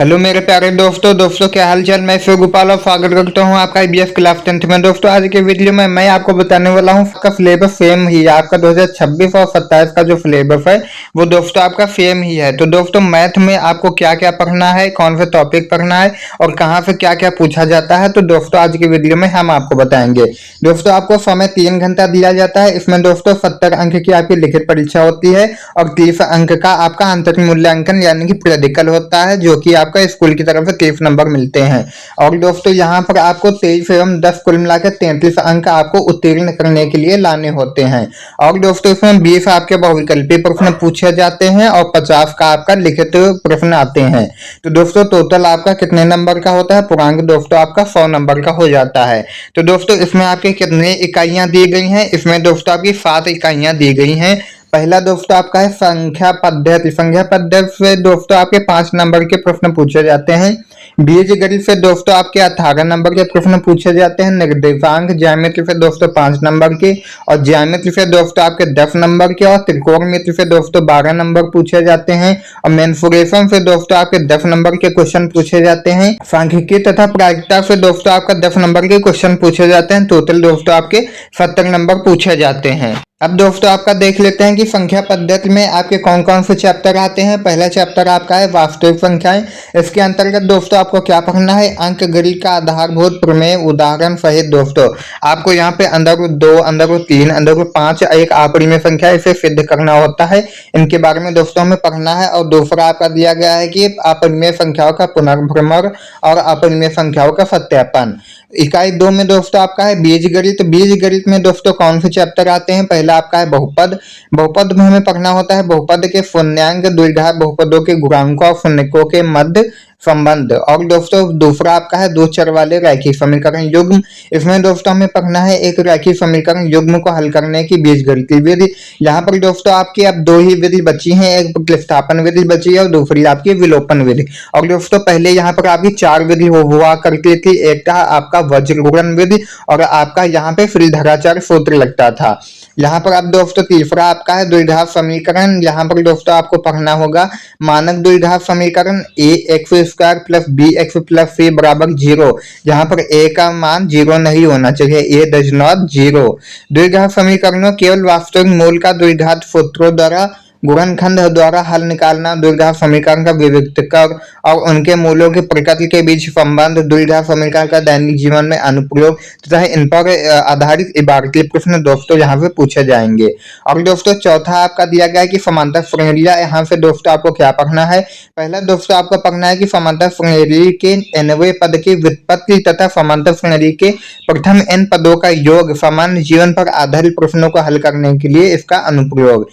Hello मेरे प्यारे दोस्तों क्या हाल चाल। मैं शिव गोपाल और स्वागत करता हूं आपका ईबीएस क्लास 10th में। दोस्तों आज के वीडियो में मैं आपको बताने वाला हूं आपका सिलेबस सेम ही है। आपका 2026 और 27 का जो सिलेबस है वो दोस्तों आपका सेम ही है। तो दोस्तों मैथ में आपको क्या क्या पढ़ना है, कौन सा टॉपिक पढ़ना है और कहाँ से क्या क्या पूछा जाता है, तो दोस्तों आज की वीडियो में हम आपको बताएंगे। दोस्तों आपको समय 3 घंटा दिया जाता है। इसमें दोस्तों 70 अंक की आपकी लिखित परीक्षा होती है और 30 अंक का आपका आंतरिक मूल्यांकन यानी कि प्रैक्टिकल होता है, जो कि आपका स्कूल की तरफ से 30 नंबर मिलते हैं। और दोस्तों यहाँ पर आपको 23 एवं 10 कुल मिलाकर 33 अंक आपको उत्तीर्ण करने के लिए लाने होते हैं। और दोस्तों इसमें 20 आपके बहुविकल्पी प्रश्न पूछे जाते हैं और 50 का आपका लिखित प्रश्न आते हैं। तो दोस्तों टोटल आपका कितने नंबर का होता है? पूर्णांक दोस्तों आपका 100 नंबर का हो जाता है। तो दोस्तों इसमें आपके कितने इकाइयां दी गई हैं? इसमें दोस्तों आपकी 7 इकाइयां दी गई हैं। पहला दोस्तों आपका है संख्या पद्धति। संख्या पद्धति से दोस्तों आपके 5 नंबर के प्रश्न पूछे जाते हैं। बीज गणित से दोस्तों आपके 18 नंबर के प्रश्न पूछे जाते हैं। निर्देशांक ज्यामिति से दोस्तों 5 नंबर के और ज्यामिति से दोस्तों आपके 10 नंबर के और त्रिकोणमिति से दोस्तों 12 नंबर पूछे जाते हैं और मेंसुरेशन से दोस्तों आपके 10 नंबर के क्वेश्चन पूछे जाते हैं। सांख्यिकी तथा प्रायिकता से दोस्तों आपका 10 नंबर के क्वेश्चन पूछे जाते हैं। टोटल दोस्तों आपके 70 नंबर पूछे जाते हैं। अब दोस्तों आपका देख लेते हैं कि संख्या पद्धति में आपके कौन कौन से चैप्टर आते हैं। पहला चैप्टर आपका है वास्तविक संख्याएं। इसके अंतर्गत दोस्तों आपको क्या पढ़ना है? अंक गणित का आधारभूत प्रमेय उदाहरण सहित दोस्तों आपको यहाँ पे √2, √3, √5 एक अपरिमेय संख्या इसे सिद्ध करना होता है। इनके बारे में दोस्तों हमें पढ़ना है। और दूसरा आपका दिया गया है कि अपरिमेय संख्याओं का पुनर्भ्रमण और अपरिमेय संख्याओं का सत्यापन। इकाई 2 में दोस्तों आपका है बीज गणित। बीज गणित में दोस्तों कौन से चैप्टर आते हैं? पहला आपका है बहुपद। बहुपद में हमें पढ़ना होता है बहुपद के शून्यांक, द्विघात बहुपदों के गुणांकों और शून्यकों के मध्य संबंध। और दोस्तों दूसरा आपका है दो चर वाले रैखिक समीकरण युग्म। इसमें दोस्तों हमें पढ़ना है एक रैखिक समीकरण युग्म को हल करने की बीजगणितीय विधि। यहाँ पर दोस्तों आपकी अब 2 ही विधि बची हैं, एक प्रतिस्थापन विधि बची है और दूसरी आपकी विलोपन विधि। और दोस्तों पहले यहाँ पर आपकी 4 विधि हुआ करती थी। एक था आपका वज्रघूर्ण विधि और आपका यहाँ पे श्रीधराचार्य सूत्र लगता था। यहाँ पर अब दोस्तों तीसरा आपका है द्विघात समीकरण। यहाँ पर दोस्तों आपको पढ़ना होगा मानक द्विघात समीकरण ax² plus bx plus c बराबर 0। यहाँ पर a का मान 0 नहीं होना चाहिए, a डज नॉट 0। द्विघात समीकरणों केवल वास्तविक मूल का द्विघात सूत्रों द्वारा गुणनखंड द्वारा हल निकालना, द्विघात समीकरण का विविक्तकर और उनके मूलों के प्रकृति के बीच संबंध, द्विघात समीकरण का दैनिक जीवन में अनुप्रयोग तथा इन पर आधारित इबारती प्रश्न दोस्तों यहाँ से पूछे जाएंगे। और दोस्तों चौथा आपका दिया गया है कि समांतर श्रेणियां। यहाँ से दोस्तों आपको क्या पढ़ना है? पहला दोस्तों आपको पढ़ना है कि समांतर श्रेणी के nवें पद की व्युत्पत्ति तथा समांतर श्रेणी के प्रथम n पदों का योग सामान्य जीवन पर आधारित प्रश्नों को हल करने के लिए इसका अनुप्रयोग।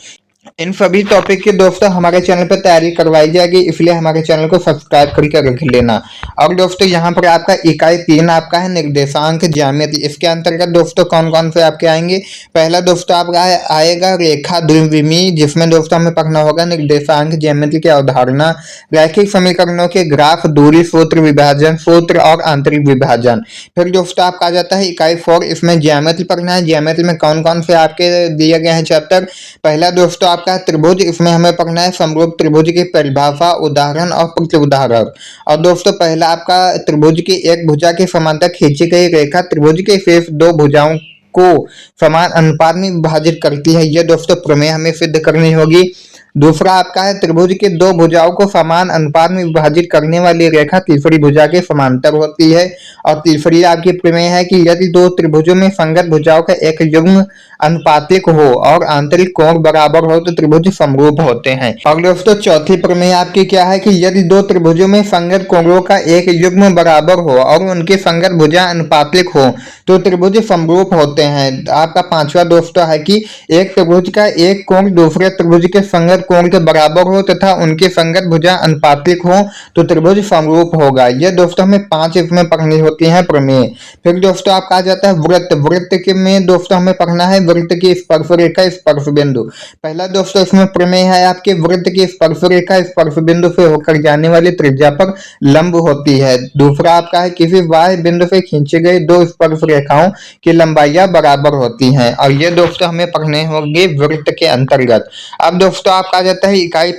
इन सभी टॉपिक के दोस्तों हमारे चैनल पर तैयारी करवाई जाएगी, इसलिए हमारे चैनल को सब्सक्राइब करके रख लेना। और दोस्तों यहाँ पर आपका इकाई 3 आपका है निर्देशांक ज्यामिति। इसके अंतर्गत दोस्तों कौन कौन से आपके आएंगे? पहला दोस्तों आपका आएगा रेखा द्विविमीय, जिसमें दोस्तों हमें पढ़ना होगा निर्देशांक ज्यामिति की अवधारणा, रैखिक समीकरणों के ग्राफ, दूरी सूत्र, विभाजन सूत्र और आंतरिक विभाजन। फिर दोस्तों आपका आ जाता है इकाई 4। इसमें ज्यामिति पढ़ना है। ज्यामिति में कौन कौन से आपके दिए गए हैं चैप्टर? पहला दोस्तों आपका त्रिभुज। इसमें हमें पढ़ना है समरूप त्रिभुज की परिभाषा, उदाहरण और प्रति उदाहरण। और दोस्तों पहला आपका त्रिभुज की एक भुजा के समांतर खींची गई रेखा त्रिभुज के शेष 2 भुजाओं को समान अनुपात में विभाजित करती है। यह दोस्तों प्रमेय हमें सिद्ध करनी होगी। दूसरा आपका है त्रिभुज के 2 भुजाओं को समान अनुपात में विभाजित करने वाली रेखा तीसरी भुजा के समांतर होती है। और तीसरी आपकी प्रमेय है कि यदि 2 त्रिभुजों में संगत भुजाओं का एक युग्म अनुपातिक हो और आंतरिक कोण बराबर हो तो त्रिभुज समरूप होते हैं। और दोस्तों चौथी प्रमेय आपकी क्या है कि यदि 2 त्रिभुजों में संगत कोणों का एक युग्म बराबर हो और उनकी संगत भुजा अनुपातिक हो तो त्रिभुज समरूप होते हैं। आपका पांचवा दोस्तों है कि एक त्रिभुज का एक कोण दूसरे त्रिभुज के संगत कोण के बराबर हो तथा उनकी संगत भुजा अनुपातिक हो तो त्रिभुज समरूप होगा। यह दोस्तों हमें 5 इसमें पढ़नी होती है प्रमेय। फिर दोस्तों आपका आ जाता है वृत्त। वृत्त के में दोस्तों हमें पढ़ना है वृत्त की स्पर्श रेखा स्पर्श बिंदु। पहला दोस्तों इसमें प्रमेय है आपके वृत्त की स्पर्श रेखा स्पर्श बिंदु से होकर जाने वाली त्रिज्या पर लंब होती है। दूसरा आपका है किसी y बिंदु से खींची गई 2 स्पर्श रेखाओं की लंबाइयां बराबर होती हैं। और ये दोस्तों हमें पढ़ने होंगे वृत्त के अंतर्गत। अब दोस्तों आपका आ जाता है इकाई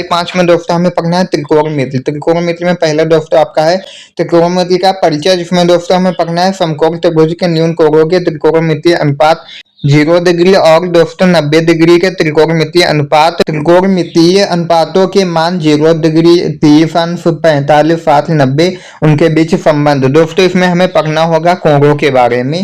5 में दोस्तों हमें पढ़ना है त्रिकोणमिति। त्रिकोणमिति में पहला दोस्तों आपका है त्रिकोणमिति का परिचय, जिसमें दोस्तों हमें पढ़ना है समकोण त्रिभुज के न्यून कोणों के त्रिकोणमितीय अनुपात 0 डिग्री और दोस्तों 90 डिग्री के त्रिकोणमितीय अनुपातों के मान 0 डिग्री 30 अंश 45 60 90 उनके बीच संबंध। दोस्तों इसमें हमें पढ़ना होगा कोणों के बारे में।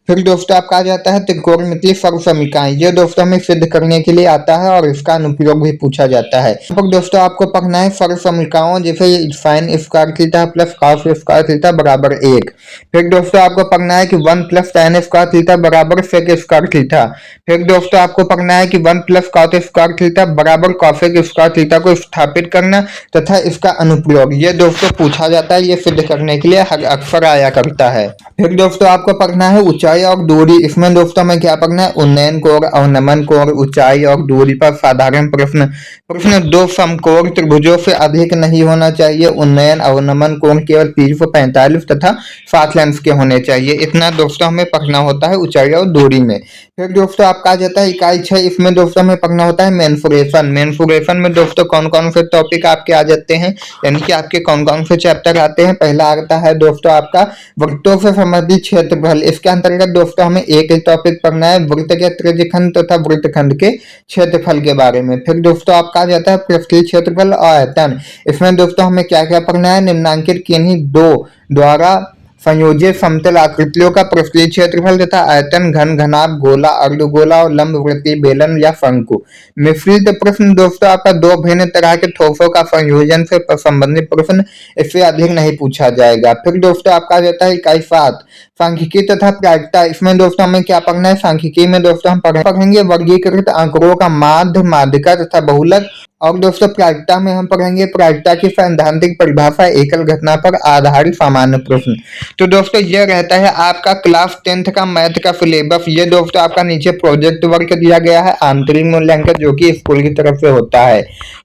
फिर दोस्तों आपका आ जाता है त्रिकोणमितीय सर्वसमीकाएं। ये दोस्तों हमें सिद्ध करने के लिए आता है और इसका अनुप्रयोग भी पूछा जाता है। तो दोस्तों आपको पढ़ना है सर्वसमीकाओं, जैसे sine square theta plus cos square theta बराबर 1। फिर दोस्तों आपको पढ़ना है कि 1 प्लस tan स्क्वायर थीटा बराबर सेक स्क्वायर थीटा। फिर दोस्तों आपको पढ़ना है कि 1 प्लस कॉस स्क्वायर थीटा बराबर कॉसेक स्क्वायर थीटा को स्थापित करना तथा इसका अनुप्रयोग। ये दोस्तों पूछा जाता है, ये सिद्ध करने के लिए अक्सर आया करता है। फिर दोस्तों आपको पढ़ना है ऊंचाई और दूरी। इसमें दोस्तों हमें क्या पढ़ना है उन्नयन कोण, अवनमन कोण, ऊंचाई और दूरी पर साधारण प्रश्न। प्रश्न दो समकोण त्रिभुजों से अधिक नहीं होना चाहिए। उन्नयन अवनमन कोण केवल 30 45 तथा 60 लेंस के होने चाहिए। इतना दोस्तों हमें पढ़ना होता है ऊंचाई और दूरी में। फिर दोस्तों आपका आ जाता है इकाई 6। इसमें दोस्तों हमें पढ़ना होता है मेंसुरेशन। मेंसुरेशन में दोस्तों कौन कौन से टॉपिक आपके आ जाते हैं, यानी कि आपके कौन कौन से चैप्टर आते हैं। पहला आता है दोस्तों आपका वृत्तों से संबंधित क्षेत्रफल। इसके अंतर्गत दोस्तों हमें एक ही टॉपिक पढ़ना है वृत्त के त्रिज्यखंड तथा वृत्तखंड के क्षेत्रफल के बारे में। फिर दोस्तों आपका आ जाता है पृष्ठीय क्षेत्रफल और आयतन। इसमें दोस्तों हमें क्या क्या पढ़ना है निम्नांकित किन्हीं दो द्वारा संयोजित समतल आकृतियों का पृष्ठीय क्षेत्रफल तथा आयतन घन घनाभ गोला अर्धगोला और लंब वृत्तीय बेलन या शंकु। मिश्रित प्रश्न दोस्तों आपका दो भिन्न तरह के ठोसों का संयोजन से संबंधित प्रश्न, इससे अधिक नहीं पूछा जाएगा। फिर दोस्तों आपका आ जाता है इकाई 7 सांख्यिकी तथा प्रायिकता। इसमें दोस्तों हमें क्या पढ़ना है सांख्यिकी में दोस्तों हम पढ़ेंगे वर्गीकृत आंकड़ों का माध्य माध्यिका तथा बहुलक। और दोस्तों प्रायिकता में हम पढ़ेंगे प्रायिकता की सैद्धांतिक परिभाषा, एकल घटना पर आधारित सामान्य प्रश्न। तो दोस्तों ये रहता है आपका क्लास 10th का मैथ का सिलेबस। ये दोस्तों आपका नीचे प्रोजेक्ट वर्क दिया गया है आंतरिक मूल्यांकन, जो कि स्कूल की तरफ से होता है।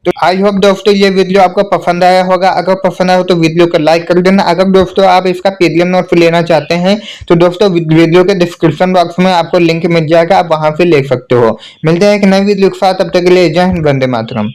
तो आई होप दोस्तों ये वीडियो आपको पसंद आया होगा। अगर पसंद आया हो तो वीडियो को लाइक कर देना। अगर दोस्तों आप इसका पीडीएफ नोट्स लेना चाहते हैं तो दोस्तों वीडियो के डिस्क्रिप्शन बॉक्स में आपको लिंक मिल जाएगा, आप वहां से ले सकते हो। मिलते हैं एक नई वीडियो के साथ, तब तक के लिए जय हिंद, वंदे मातरम।